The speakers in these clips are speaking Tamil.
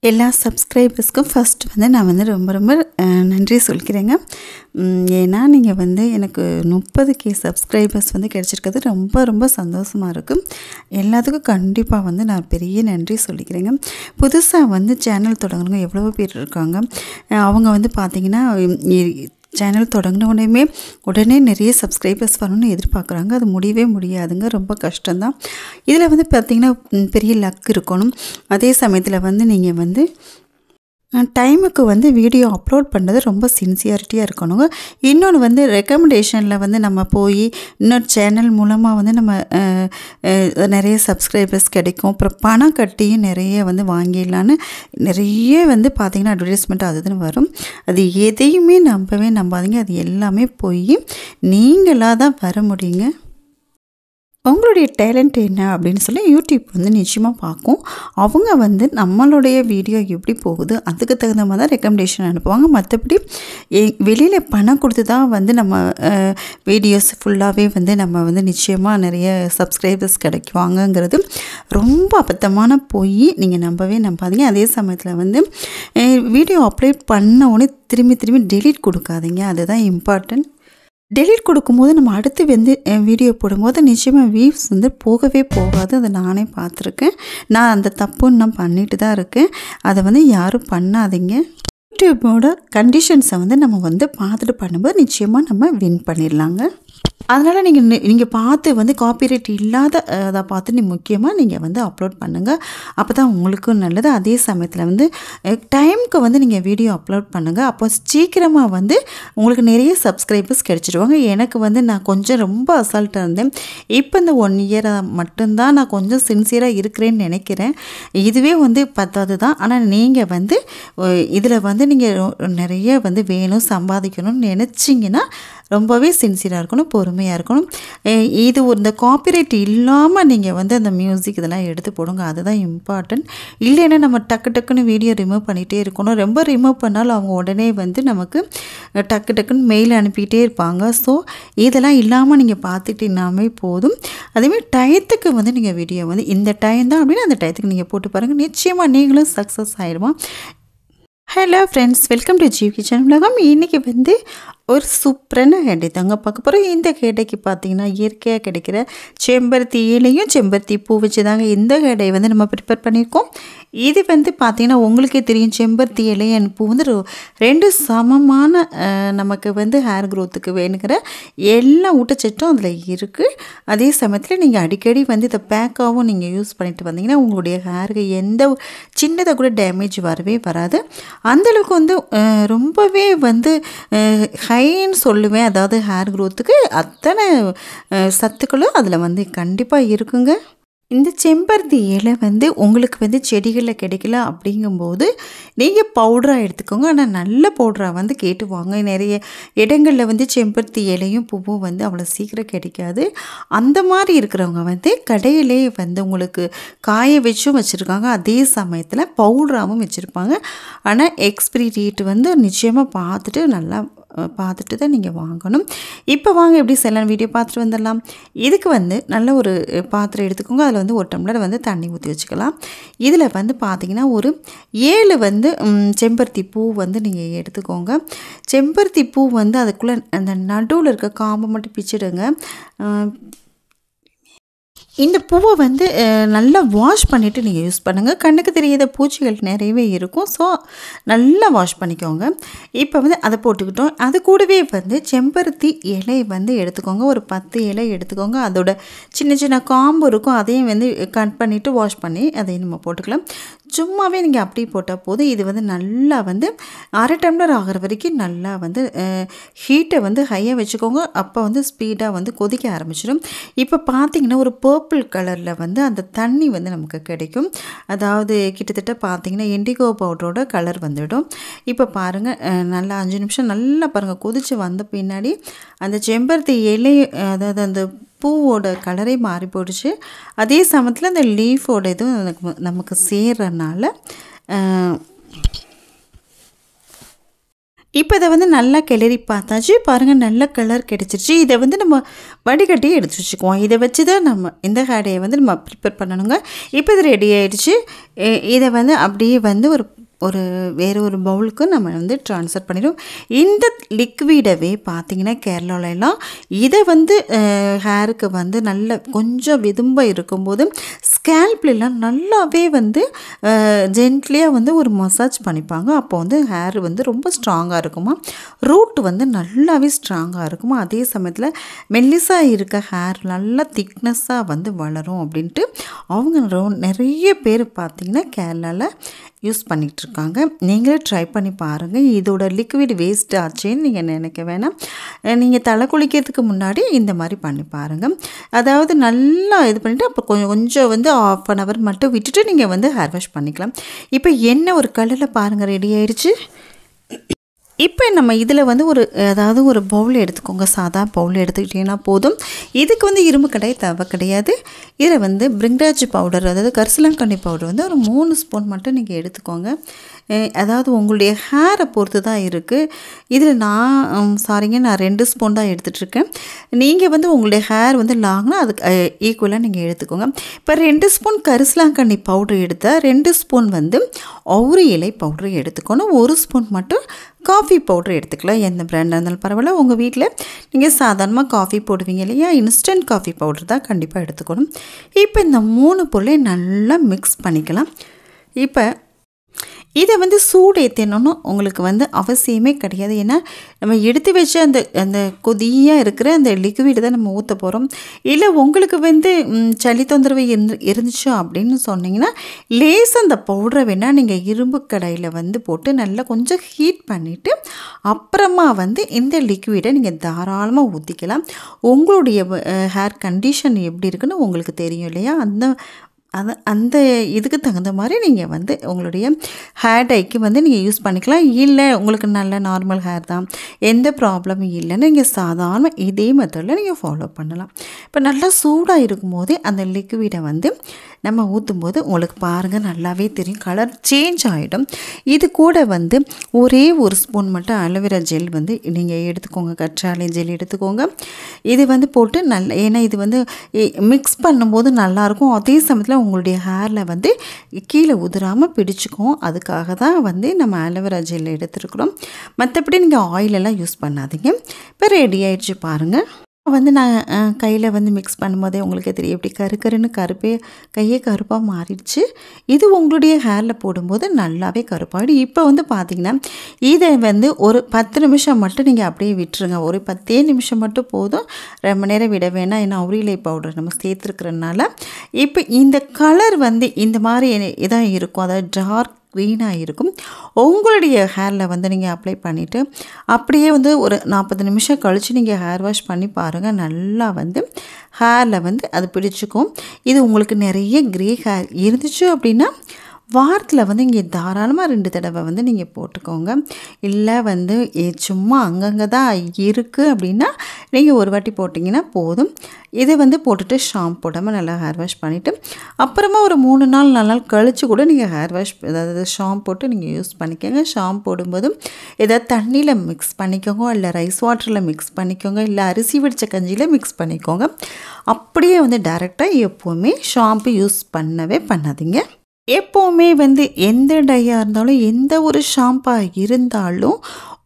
எல்லா சப்ஸ்கிரைபர்ஸ்க்கும் ஃபர்ஸ்ட் வந்து நான் வந்து ரொம்ப நன்றி சொல்லிக்கிறேங்க. ஏன்னா நீங்கள் வந்து எனக்கு 30K சப்ஸ்கிரைபர்ஸ் வந்து கிடச்சிருக்கிறது ரொம்ப சந்தோஷமாக இருக்குது. எல்லாத்துக்கும் கண்டிப்பாக வந்து நான் பெரிய நன்றி சொல்லிக்கிறேங்க. புதுசாக வந்து சேனல் தொடங்குறவங்க எவ்வளோ பேர் இருக்காங்க. அவங்க வந்து பார்த்திங்கன்னா சேனல் தொடங்கின உடனே நிறைய சப்ஸ்கிரைபர்ஸ் வரணும்னு எதிர்பார்க்குறாங்க. அது முடியவே முடியாதுங்க. ரொம்ப கஷ்டம்தான். இதில் வந்து பார்த்திங்கன்னா பெரிய லக் இருக்கணும். அதே சமயத்தில் வந்து நீங்கள் வந்து டைமுக்கு வந்து வீடியோ அப்லோட் பண்ணுறது ரொம்ப சின்சியாரிட்டியாக இருக்கணுங்க. இன்னொன்று வந்து ரெக்கமெண்டேஷனில் வந்து நம்ம போய் இன்னொரு சேனல் மூலமாக வந்து நம்ம நிறைய சப்ஸ்கிரைபர்ஸ் கிடைக்கும். அப்புறம் பணம் கட்டியும் நிறைய வந்து வாங்கிடலான்னு நிறைய வந்து பார்த்திங்கன்னா அட்வர்டைஸ்மெண்ட் அதுன்னு வரும். அது எதையுமே நம்பாதீங்க. அது எல்லாமே போய் நீங்களாக தான் வர முடியுங்க. உங்களுடைய டேலண்ட் என்ன அப்படின்னு சொல்லி யூடியூப் வந்து நிச்சயமாக பார்க்கும். அவங்க வந்து நம்மளுடைய வீடியோ எப்படி போகுது அதுக்கு தகுந்த மாதிரி தான் ரெக்கமெண்டேஷன் அனுப்புவாங்க. மற்றபடி வெளியில் பணம் கொடுத்து தான் வந்து நம்ம வீடியோஸ் ஃபுல்லாகவே வந்து நம்ம வந்து நிச்சயமாக நிறைய சப்ஸ்கிரைபர்ஸ் கிடைக்குவாங்கங்கிறது ரொம்ப அபத்தமான போய் நீங்கள் நம்பாதீங்க. அதே சமயத்தில் வந்து வீடியோ அப்லோட் பண்ண உடனே திரும்பி டெலீட் கொடுக்காதீங்க. அதுதான் இம்பார்ட்டன்ட். டெலீட் கொடுக்கும்போது நம்ம அடுத்து வந்து வீடியோ போடும்போது நிச்சயமாக வியூஸ் வந்து போகவே போகாது. அதை நானே பார்த்துருக்கேன். நான் அந்த தப்புன்னு நான் பண்ணிட்டு தான் இருக்கேன். அதை வந்து யாரும் பண்ணாதீங்க. யூடியூபோட கண்டிஷன்ஸை வந்து நம்ம வந்து பார்த்துட்டு பண்ணும்போது நிச்சயமாக நம்ம வின் பண்ணிடலாங்க. அதனால் நீங்கள் பார்த்து வந்து காப்பிரைட் இல்லாத அதை பார்த்து முக்கியமாக நீங்கள் வந்து அப்லோட் பண்ணுங்கள். அப்போ தான் உங்களுக்கும் நல்லது. அதே சமயத்தில் வந்து டைமுக்கு வந்து நீங்கள் வீடியோ அப்லோட் பண்ணுங்கள். அப்போ சீக்கிரமாக வந்து உங்களுக்கு நிறைய சப்ஸ்கிரைபர்ஸ் கிடச்சிடுவாங்க. எனக்கு வந்து நான் கொஞ்சம் ரொம்ப அசால்ட்டாக இருந்தேன். இப்போ இந்த 1 இயராக மட்டும்தான் நான் கொஞ்சம் சின்சியராக இருக்கிறேன்னு நினைக்கிறேன். இதுவே வந்து பத்தாது தான். ஆனால் நீங்கள் வந்து இதில் வந்து நீங்கள் நிறைய வந்து வேணும் சம்பாதிக்கணும்னு நினச்சிங்கன்னா ரொம்பவே சின்சியராக இருக்கணும், பொறுமையாக இருக்கணும். இது இந்த காப்பிரைட் இல்லாமல் நீங்கள் வந்து அந்த மியூசிக் இதெல்லாம் எடுத்து போடுங்க. அதுதான் இம்பார்ட்டன்ட். இல்லைன்னா நம்ம டக்குன்னு வீடியோ ரிமூவ் பண்ணிகிட்டே இருக்கணும். ரொம்ப ரிமூவ் பண்ணாலும் அவங்க உடனே வந்து நமக்கு டக்குன்னு மெயில் அனுப்பிகிட்டே இருப்பாங்க. ஸோ இதெல்லாம் இல்லாமல் நீங்கள் பார்த்துக்கிட்டீங்கன்னாமே போதும். அதேமாதிரி டயத்துக்கு வந்து நீங்கள் வீடியோ வந்து இந்த டைம் தான் அப்படின்னா அந்த டயத்துக்கு நீங்கள் போட்டு பாருங்கள். நிச்சயமாக நீங்களும் சக்ஸஸ் ஆகிடுவோம். Hello friends, welcome to Jeev Kitchen உலகம். இன்றைக்கி வந்து ஒரு சூப்பரான கேடை தாங்க பார்க்க போகிறோம். இந்த கேடைக்கு பார்த்திங்கன்னா இயற்கையாக கிடைக்கிற செம்பருத்தி இலையும் செம்பருத்தி பூ வச்சு தாங்க இந்த கேடையை வந்து நம்ம ப்ரிப்பேர் பண்ணியிருக்கோம். இது வந்து பார்த்திங்கன்னா உங்களுக்கே தெரியும், செம்பருத்தி இலை அண்ட் பூ வந்து 2 சமமான நமக்கு வந்து ஹேர் க்ரோத்துக்கு வேணுங்கிற எல்லா ஊட்டச்சத்தும் அதில் இருக்குது. அதே சமயத்தில் நீங்கள் அடிக்கடி வந்து இதை பேக்காகவும் நீங்கள் யூஸ் பண்ணிட்டு வந்தீங்கன்னா உங்களுடைய ஹேருக்கு எந்த சின்னதாக கூட டேமேஜ் வரவே வராது. அந்தளவுக்கு வந்து ரொம்பவே வந்து ஹைன்னு சொல்லுவேன். அதாவது ஹேர் க்ரோத்துக்கு அத்தனை சத்துக்களும் அதில் வந்து கண்டிப்பாக இருக்குங்க. இந்த செம்பருத்தி இலை வந்து உங்களுக்கு வந்து செடிகளில் கிடைக்கல அப்படிங்கும்போது நீங்கள் பவுடராக எடுத்துக்கோங்க. ஆனால் நல்ல பவுடராக வந்து கேட்டு வாங்க. நிறைய இடங்களில் வந்து செம்பருத்தி இலையும் பூவும் வந்து அவ்வளோ சீக்கிரம் கிடைக்காது. அந்த மாதிரி இருக்கிறவங்க வந்து கடையிலே வந்து உங்களுக்கு காய வச்சும் வச்சுருக்காங்க. அதே சமயத்தில் பவுடராகவும் வச்சுருப்பாங்க. ஆனால் எக்ஸ்பிரி டேட் வந்து நிச்சயமாக பார்த்துட்டு தான் நீங்கள் வாங்கணும். இப்போ வாங்க எப்படி செய்யலாம் வீடியோ பார்த்துட்டு வந்துடலாம். இதுக்கு வந்து நல்ல ஒரு பாத்திரம் எடுத்துக்கோங்க. அதில் வந்து 1 டம்ளர் வந்து தண்ணி ஊற்றி வச்சுக்கலாம். இதில் வந்து பார்த்திங்கன்னா ஒரு 7 வந்து செம்பருத்தி பூ வந்து நீங்கள் எடுத்துக்கோங்க. செம்பருத்தி பூ வந்து அதுக்குள்ளே அந்த நடுவில் இருக்க காம்பை மட்டும் பிச்சிடுங்க. இந்த பூவை வந்து நல்லா வாஷ் பண்ணிவிட்டு நீங்கள் யூஸ் பண்ணுங்கள். கண்ணுக்கு தெரியாத பூச்சிகள் நிறையவே இருக்கும். ஸோ நல்லா வாஷ் பண்ணிக்கோங்க. இப்போ வந்து அதை போட்டுக்கிட்டோம். அது கூடவே வந்து செம்பருத்தி இலை வந்து எடுத்துக்கோங்க. ஒரு 10 இலை எடுத்துக்கோங்க. அதோட சின்ன காம்பு இருக்கும். அதையும் வந்து கட் பண்ணிவிட்டு வாஷ் பண்ணி அதையும் நம்ம போட்டுக்கலாம். சும்மாவே நீங்கள் அப்படி போட்டால் போதும். இது வந்து நல்லா வந்து 1/2 டம்ளர் ஆகிற வரைக்கும் நல்லா வந்து ஹீட்டை வந்து ஹையாக வச்சுக்கோங்க. அப்போ வந்து ஸ்பீடாக வந்து கொதிக்க ஆரம்பிச்சிடும். இப்போ பார்த்திங்கன்னா ஒரு பர்பிள் கலரில் வந்து அந்த தண்ணி வந்து நமக்கு கிடைக்கும். அதாவது கிட்டத்தட்ட பார்த்திங்கன்னா இண்டிகோ பவுடரோட கலர் வந்துடும். இப்போ பாருங்கள், நல்லா 5 நிமிஷம் நல்லா பாருங்கள் கொதித்து வந்த பின்னாடி அந்த செம்பருத்தி இலை அதாவது அந்த பூவோட கலரே மாறி போயிடுச்சு. அதே சமயத்தில் அந்த லீஃபோட இதுவும் நமக்கு சேர்றனால இப்போ இதை வந்து நல்லா கிளறி பார்த்தாச்சு. பாருங்கள், நல்ல கலர் கிடச்சிருச்சு. இதை வந்து நம்ம வடிகட்டி எடுத்து வச்சுக்குவோம். இதை வச்சு தான் நம்ம இந்த ஹேர் டையை வந்து நம்ம ப்ரிப்பேர் பண்ணணுங்க. இப்போ இது ரெடி ஆகிடுச்சு. இதை வந்து அப்படியே வந்து வேறு ஒரு பவுலுக்கு நம்ம வந்து ட்ரான்ஸ்ஃபர் பண்ணிடுவோம். இந்த லிக்விடவே பார்த்திங்கன்னா கேரளாலெலாம் இதை வந்து ஹேருக்கு வந்து நல்ல கொஞ்சம் விதும்பாக இருக்கும்போது ஸ்கேல்ப்லாம் நல்லாவே வந்து ஜென்ட்லியாக வந்து ஒரு மசாஜ் பண்ணிப்பாங்க. அப்போ வந்து ஹேர் வந்து ரொம்ப ஸ்ட்ராங்காக இருக்குமா, ரூட் வந்து நல்லாவே ஸ்ட்ராங்காக இருக்குமா, அதே சமயத்தில் மெல்லிஸாக இருக்க ஹேர் நல்லா திக்னஸ்ஸாக வந்து வளரும் அப்படின்ட்டு அவங்க நிறைய பேர் பார்த்திங்கன்னா கேரளாவில் யூஸ் பண்ணிகிட்ருக்காங்க. நீங்களே ட்ரை பண்ணி பாருங்கள். இதோட லிக்விட் வேஸ்ட் ஆச்சேன்னு நீங்கள் நினைக்க வேணாம். நீங்கள் தலை குளிக்கிறதுக்கு முன்னாடி இந்த மாதிரி பண்ணி பாருங்கள். அதாவது நல்லா இது பண்ணிவிட்டு அப்புறம் கொஞ்சம் வந்து 1/2 hour மட்டும் விட்டுட்டு நீங்கள் வந்து ஹேர் வாஷ் பண்ணிக்கலாம். இப்போ என்ன ஒரு கலரில் பாருங்கள் ரெடி ஆயிடுச்சு. இப்போ நம்ம இதில் வந்து அதாவது ஒரு பவுல் எடுத்துக்கோங்க. சாதா பவுல் எடுத்துக்கிட்டிங்கன்னா போதும். இதுக்கு வந்து இரும்பு கடாய் தேவை கிடையாது. இதில் வந்து பிரிங்ராஜ் பவுடர், அதாவது கரிசலாங்கண்ணி பவுடர் வந்து ஒரு 3 ஸ்பூன் மட்டும் நீங்கள் எடுத்துக்கோங்க. அதாவது உங்களுடைய ஹேரை பொறுத்து தான் இருக்குது. இதில் நான் 2 ஸ்பூன் தான் எடுத்துகிட்ருக்கேன். நீங்கள் வந்து உங்களுடைய ஹேர் வந்து லாங்னா அதுக்கு ஈக்குவலாக நீங்கள் எடுத்துக்கோங்க. இப்போ 2 ஸ்பூன் கரிசலாங்கண்ணி பவுடர் எடுத்தால் 2 ஸ்பூன் வந்து ஒளரி இலை பவுடர் எடுத்துக்கணும். 1 ஸ்பூன் மட்டும் காஃபி பவுடர் எடுத்துக்கலாம். எந்த பிராண்டாக இருந்தாலும் பரவாயில்ல. உங்கள் வீட்டில் நீங்கள் சாதாரணமாக காஃபி போடுவீங்க இல்லையா, இன்ஸ்டன்ட் காஃபி பவுடர் தான் கண்டிப்பாக எடுத்துக்கணும். இப்போ இந்த 3 பொருளையும் நல்லா மிக்ஸ் பண்ணிக்கலாம். இப்போ இதை வந்து சூடு ஏற்றணும்னு உங்களுக்கு வந்து அவசியமே கிடையாது. ஏன்னா நம்ம எடுத்து வச்ச அந்த கொதியாக இருக்கிற அந்த லிக்விட் தான் நம்ம ஊற்ற போகிறோம். இல்லை உங்களுக்கு வந்து சளி தொந்தரவு இருந்துச்சு அப்படின்னு சொன்னிங்கன்னா லேசாக அந்த பவுடரை வேணால் நீங்கள் இரும்பு கடாயில் வந்து போட்டு நல்லா கொஞ்சம் ஹீட் பண்ணிவிட்டு அப்புறமா வந்து இந்த லிக்விடை நீங்கள் தாராளமாக ஊற்றிக்கலாம். உங்களுடைய ஹேர் கண்டிஷன் எப்படி இருக்குன்னு உங்களுக்கு தெரியும் இல்லையா, அந்த இதுக்கு தகுந்த மாதிரி நீங்கள் வந்து உங்களுடைய ஹேர் டைக்கு வந்து நீங்கள் யூஸ் பண்ணிக்கலாம். இல்லை உங்களுக்கு நல்ல நார்மல் ஹேர் தான், எந்த ப்ராப்ளமும் இல்லைன்னு நீங்கள் சாதாரண இதே மெத்தடில் நீங்கள் ஃபாலோ பண்ணலாம். இப்போ நல்லா சூடாக இருக்கும்போதே அந்த லிக்விடை வந்து நம்ம ஊற்றும்போது உங்களுக்கு பாருங்கள் நல்லாவே தெரியும், கலர் சேஞ்ச் ஆகிடும். இது கூட வந்து ஒரே 1 ஸ்பூன் மட்டும் அலோவேரா ஜெல் வந்து நீங்கள் எடுத்துக்கோங்க. கற்றாழை ஜெல் எடுத்துக்கோங்க. இது வந்து போட்டு ஏன்னா இது வந்து மிக்ஸ் பண்ணும்போது நல்லாயிருக்கும். அதே சமயத்தில் உங்களுடைய ஹேரில் வந்து கீழே உதிராமல் பிடிச்சிக்கும். அதுக்காக தான் வந்து நம்ம அலோவேரா ஜெல் எடுத்துருக்குறோம். மற்றபடி நீங்கள் ஆயிலெல்லாம் யூஸ் பண்ணாதீங்க. இப்போ ரெடி ஆகிடுச்சு பாருங்கள். வந்து நான் கையில் வந்து மிக்ஸ் பண்ணும்போதே உங்களுக்கு தெரியும் எப்படி கருன்னு கையே கருப்பாக மாறிடுச்சு. இது உங்களுடைய ஹேரில் போடும்போது நல்லாவே கருப்பாகிடும். இப்போ வந்து பார்த்திங்கன்னா இதை வந்து ஒரு 10 நிமிஷம் மட்டும் நீங்கள் அப்படியே விட்டுருங்க. ஒரு 10 நிமிஷம் மட்டும் போதும், ரொம்ப நேரம் விட வேணாம். ஏன்னா ஒளரி இலை பவுடர் நம்ம சேர்த்துருக்கிறதுனால இப்போ இந்த கலர் வந்து இந்த மாதிரி இதாக இருக்கும், அதாவது டார்க் க்ரீனாக இருக்கும். உங்களுடைய ஹேரில் வந்து நீங்கள் அப்ளை பண்ணிவிட்டு அப்படியே வந்து ஒரு 40 நிமிஷம் கழித்து நீங்கள் ஹேர் வாஷ் பண்ணி பாருங்கள். நல்லா வந்து ஹேரில் வந்து அது பிடிச்சிக்கும். இது உங்களுக்கு நிறைய க்ரே ஹேர் இருந்துச்சு அப்படின்னா வாரத்தில் வந்து இங்கே தாராளமாக 2 தடவை வந்து நீங்கள் போட்டுக்கோங்க. இல்லை வந்து சும்மா அங்கங்கே தான் இருக்குது அப்படின்னா நீங்கள் ஒரு வாட்டி போட்டிங்கன்னா போதும். இதை வந்து போட்டுட்டு ஷாம்பு போடாமல் நல்லா ஹேர் வாஷ் பண்ணிவிட்டு அப்புறமா ஒரு 3 நாள் 4 நாள் கழித்து கூட நீங்கள் ஹேர் வாஷ், அதாவது ஷாம்பு போட்டு நீங்கள் யூஸ் பண்ணிக்கோங்க. ஷாம்பு போடும்போதும் ஏதாவது தண்ணியில் மிக்ஸ் பண்ணிக்கோங்க, இல்லை ரைஸ் வாட்டரில் மிக்ஸ் பண்ணிக்கோங்க, இல்லை அரிசி வடித்த கஞ்சியில் மிக்ஸ் பண்ணிக்கோங்க. அப்படியே வந்து டைரெக்டாக எப்போவுமே ஷாம்பு யூஸ் பண்ணவே பண்ணாதீங்க. எப்போவுமே வந்து எந்த டையாக இருந்தாலும் எந்த ஒரு ஷாம்பாக இருந்தாலும்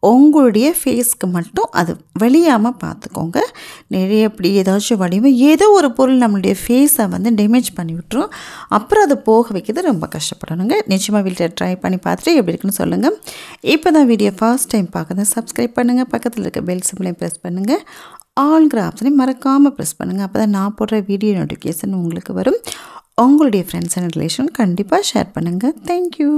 உங்களுடைய ஃபேஸ்க்கு மட்டும் அது வலியாமல் பார்த்துக்கோங்க. நிறைய அப்படி ஏதாச்சும் வலியும் ஏதோ ஒரு பொருள் நம்மளுடைய ஃபேஸை வந்து டேமேஜ் பண்ணி விட்டுரும். அப்புறம் அதை போக வைக்கிறது ரொம்ப கஷ்டப்படணுங்க. நிச்சயமாக வீட்டில் ட்ரை பண்ணி பார்த்துட்டு எப்படி இருக்குன்னு சொல்லுங்கள். இப்போ தான் வீடியோ ஃபர்ஸ்ட் டைம் பார்க்குறது சப்ஸ்கிரைப் பண்ணுங்கள். பக்கத்தில் இருக்க பெல் சிம்பிளையும் ப்ரெஸ் பண்ணுங்கள். ஆல்ங்கிற ஆப்ஷனையும் மறக்காமல் ப்ரெஸ் பண்ணுங்கள். அப்போ தான் நான் போடுற வீடியோ நோட்டிஃபிகேஷன் உங்களுக்கு வரும். உங்களுடைய ஃப்ரெண்ட்ஸ் அண்ட் ரிலேஷன் கண்டிப்பாக ஷேர் பண்ணுங்கள். தேங்க்யூ.